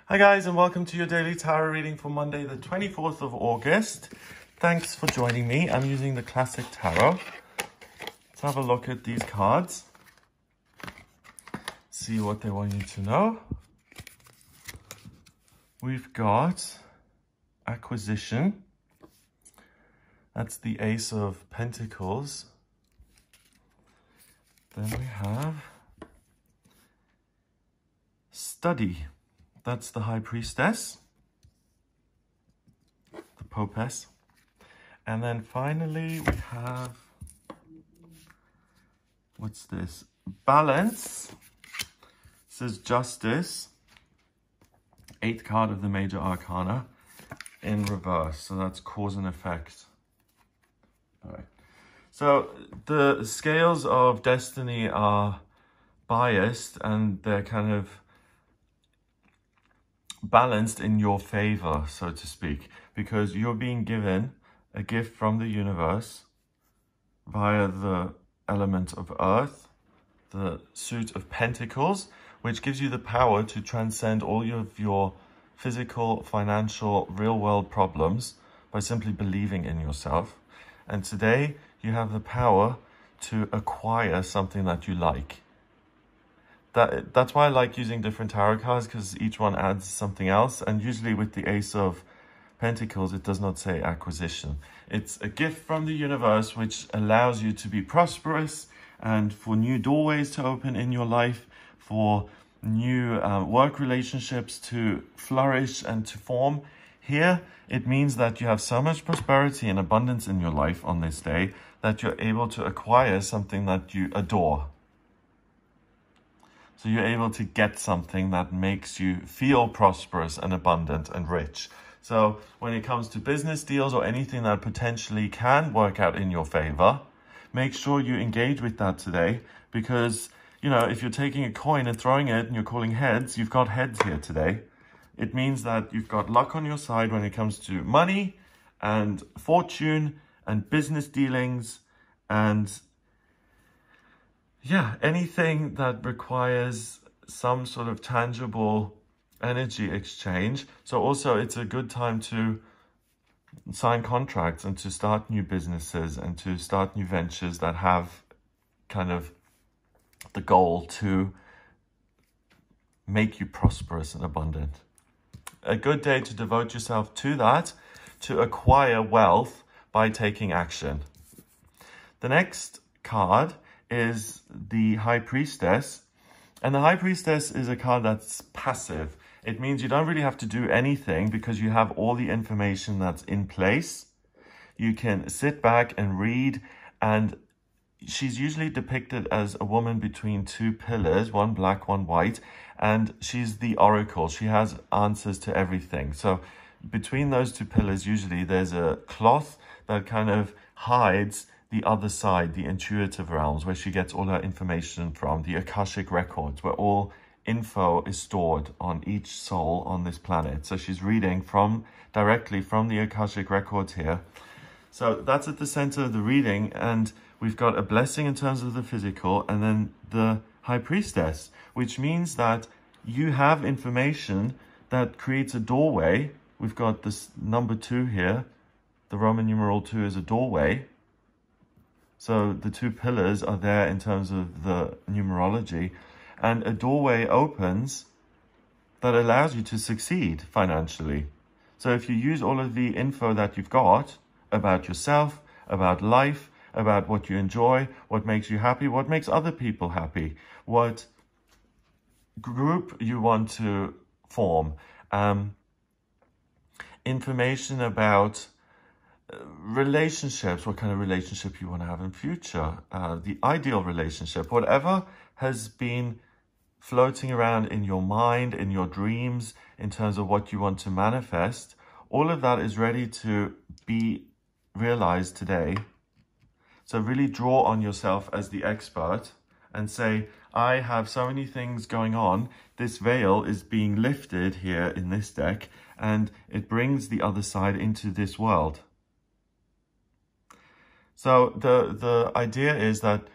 Hi guys, and welcome to your daily tarot reading for Monday the 24th of August. Thanks for joining me. I'm using the classic tarot. Let's have a look at these cards. See what they want you to know. We've got acquisition. That's the Ace of Pentacles. Then we have study. That's the High Priestess, the Popess. And then finally we have, what's this? Balance. This is Justice. 8th card of the Major Arcana in reverse. So that's cause and effect. All right. So the scales of destiny are biased and they're kind of balanced in your favor, so to speak, because you're being given a gift from the universe via the element of earth, the suit of pentacles, which gives you the power to transcend all of your physical, financial, real world problems by simply believing in yourself. And today you have the power to acquire something that you like. That's why I like using different tarot cards, because each one adds something else. And usually with the Ace of Pentacles, it does not say acquisition. It's a gift from the universe which allows you to be prosperous and for new doorways to open in your life, for new work relationships to flourish and to form. Here, it means that you have so much prosperity and abundance in your life on this day that you're able to acquire something that you adore. So you're able to get something that makes you feel prosperous and abundant and rich. So when it comes to business deals or anything that potentially can work out in your favor, make sure you engage with that today, because, you know, if you're taking a coin and throwing it and you're calling heads, you've got heads here today. It means that you've got luck on your side when it comes to money and fortune and business dealings and anything that requires some sort of tangible energy exchange. So also it's a good time to sign contracts and to start new businesses and to start new ventures that have kind of the goal to make you prosperous and abundant. A good day to devote yourself to that, to acquire wealth by taking action. The next card is the High Priestess. And the High Priestess is a card that's passive. It means you don't really have to do anything because you have all the information that's in place. You can sit back and read, and she's usually depicted as a woman between two pillars, one black, one white, and she's the oracle. She has answers to everything. So between those two pillars, usually there's a cloth that kind of hides the other side, the intuitive realms, where she gets all her information from, the Akashic records, where all info is stored on each soul on this planet. So she's reading directly from the Akashic records here. So that's at the center of the reading, and we've got a blessing in terms of the physical, and then the High Priestess, which means that you have information that creates a doorway. We've got this number 2 here. The Roman numeral 2 is a doorway. So the two pillars are there in terms of the numerology, and a doorway opens that allows you to succeed financially. So if you use all of the info that you've got about yourself, about life, about what you enjoy, what makes you happy, what makes other people happy, what group you want to form, information about relationships, what kind of relationship you want to have in future, the ideal relationship, whatever has been floating around in your mind, in your dreams, in terms of what you want to manifest, all of that is ready to be realized today. So really draw on yourself as the expert and say, I have so many things going on. This veil is being lifted here in this deck, and it brings the other side into this world. So the idea is that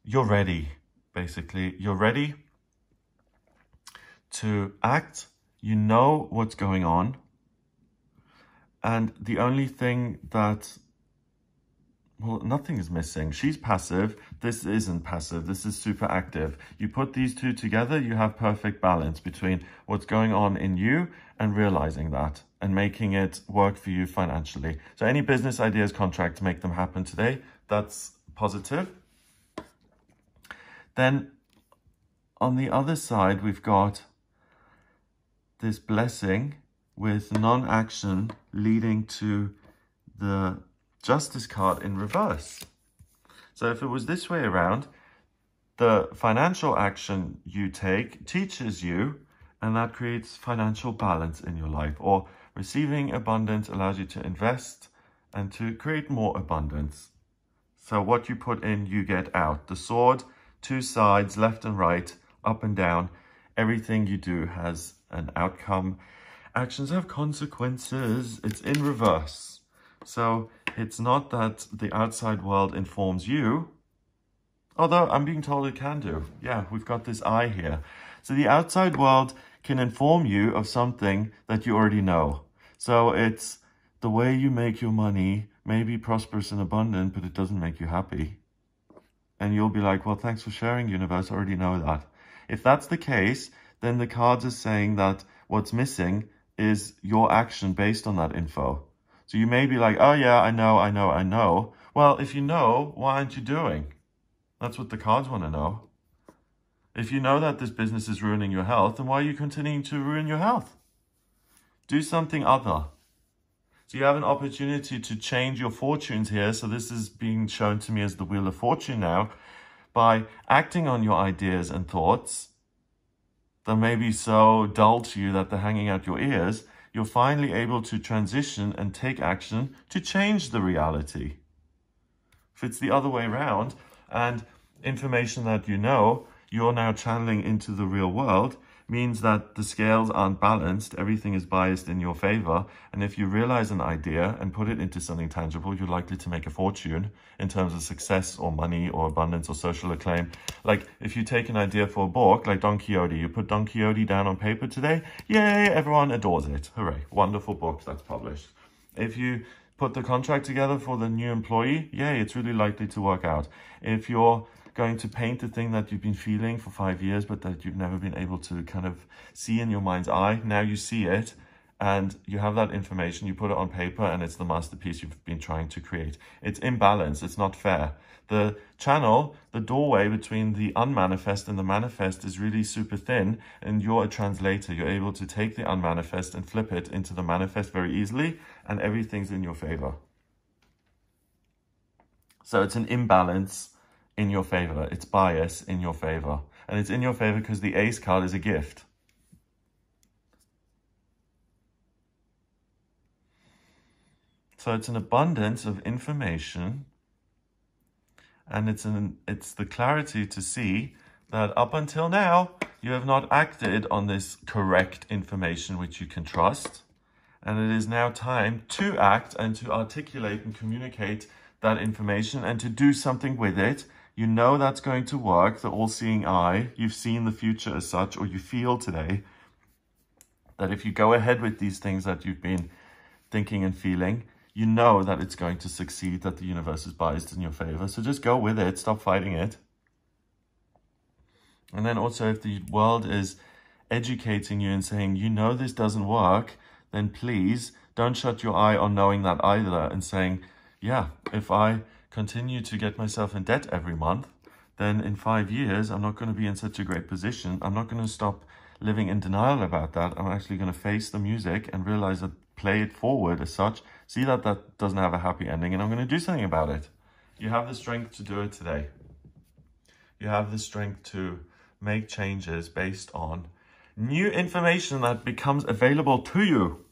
you're ready, basically. You're ready to act You know what's going on. And the only thing that, well, nothing is missing. She's passive. This isn't passive. This is super active. You put these two together, you have perfect balance between what's going on in you and realizing that and making it work for you financially. So any business ideas, contract to make them happen today, that's positive. Then on the other side, we've got this blessing with non-action leading to the Justice card in reverse. So if it was this way around, the financial action you take teaches you, and that creates financial balance in your life. Or receiving abundance allows you to invest and to create more abundance. So what you put in, you get out. The sword, two sides, left and right, up and down. Everything you do has an outcome. Actions have consequences. It's in reverse. So it's not that the outside world informs you, although I'm being told it can do. Yeah, we've got this eye here. So the outside world can inform you of something that you already know. So it's the way you make your money may be prosperous and abundant, but it doesn't make you happy. And you'll be like, well, thanks for sharing, universe. I already know that. If that's the case, then the cards are saying that what's missing is your action based on that info. So you may be like, oh yeah, I know. Well, if you know, why aren't you doing? That's what the cards want to know. If you know that this business is ruining your health, then why are you continuing to ruin your health? Do something other. So you have an opportunity to change your fortunes here. So this is being shown to me as the Wheel of Fortune now. By acting on your ideas and thoughts that may be so dull to you that they're hanging out your ears, you're finally able to transition and take action to change the reality. If it's the other way around and information that you know, you're now channeling into the real world, means that the scales aren't balanced, everything is biased in your favor. And if you realize an idea and put it into something tangible, you're likely to make a fortune in terms of success or money or abundance or social acclaim. Like if you take an idea for a book, like Don Quixote, you put Don Quixote down on paper today, yay, everyone adores it. Hooray, wonderful book that's published. If you put the contract together for the new employee, yay, it's really likely to work out. If you're going to paint the thing that you've been feeling for 5 years, but that you've never been able to kind of see in your mind's eye. Now you see it and you have that information, you put it on paper and it's the masterpiece you've been trying to create. It's imbalance, it's not fair. The channel, the doorway between the unmanifest and the manifest is really super thin, and you're a translator. You're able to take the unmanifest and flip it into the manifest very easily, and everything's in your favor. So it's an imbalance in your favor. It's bias in your favor. And it's in your favor because the Ace card is a gift. So it's an abundance of information, and it's the clarity to see that up until now, you have not acted on this correct information which you can trust. And it is now time to act and to articulate and communicate that information and to do something with it. You know that's going to work, the all-seeing eye. You've seen the future as such, or you feel today that if you go ahead with these things that you've been thinking and feeling, you know that it's going to succeed, that the universe is biased in your favor. So just go with it, stop fighting it. And then also if the world is educating you and saying, you know this doesn't work, then please don't shut your eye on knowing that either and saying, yeah, if I continue to get myself in debt every month, then in 5 years, I'm not going to be in such a great position. I'm not going to stop living in denial about that. I'm actually going to face the music and realize that, play it forward as such, see that that doesn't have a happy ending, and I'm going to do something about it. You have the strength to do it today. You have the strength to make changes based on new information that becomes available to you.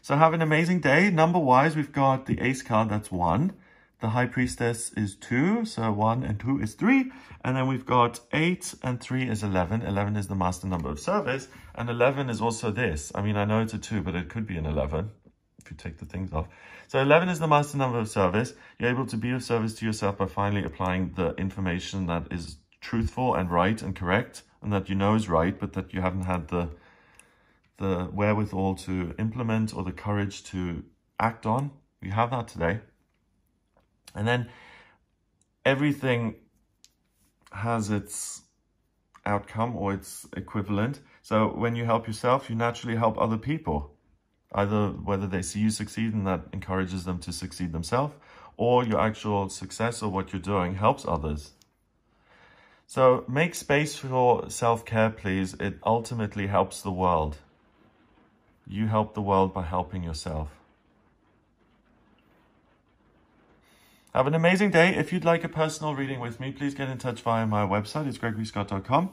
So have an amazing day. Number-wise, we've got the Ace card, that's 1. The High Priestess is 2, so 1 and 2 is 3. And then we've got 8 and 3 is 11. 11 is the master number of service, and 11 is also this. I mean, I know it's a 2, but it could be an 11 if you take the things off. So 11 is the master number of service. You're able to be of service to yourself by finally applying the information that is truthful and right and correct, and that you know is right, but that you haven't had the the wherewithal to implement or the courage to act on. You have that today. And then everything has its outcome or its equivalent. So when you help yourself, you naturally help other people. Either whether they see you succeed and that encourages them to succeed themselves, or your actual success or what you're doing helps others. So make space for self-care, please. It ultimately helps the world. You help the world by helping yourself. Have an amazing day. If you'd like a personal reading with me, please get in touch via my website. It's gregoryscott.com.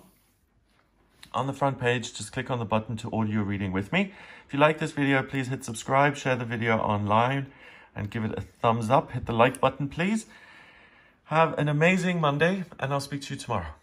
On the front page, just click on the button to order your reading with me. If you like this video, please hit subscribe, share the video online, and give it a thumbs up. Hit the like button, please. Have an amazing Monday, and I'll speak to you tomorrow.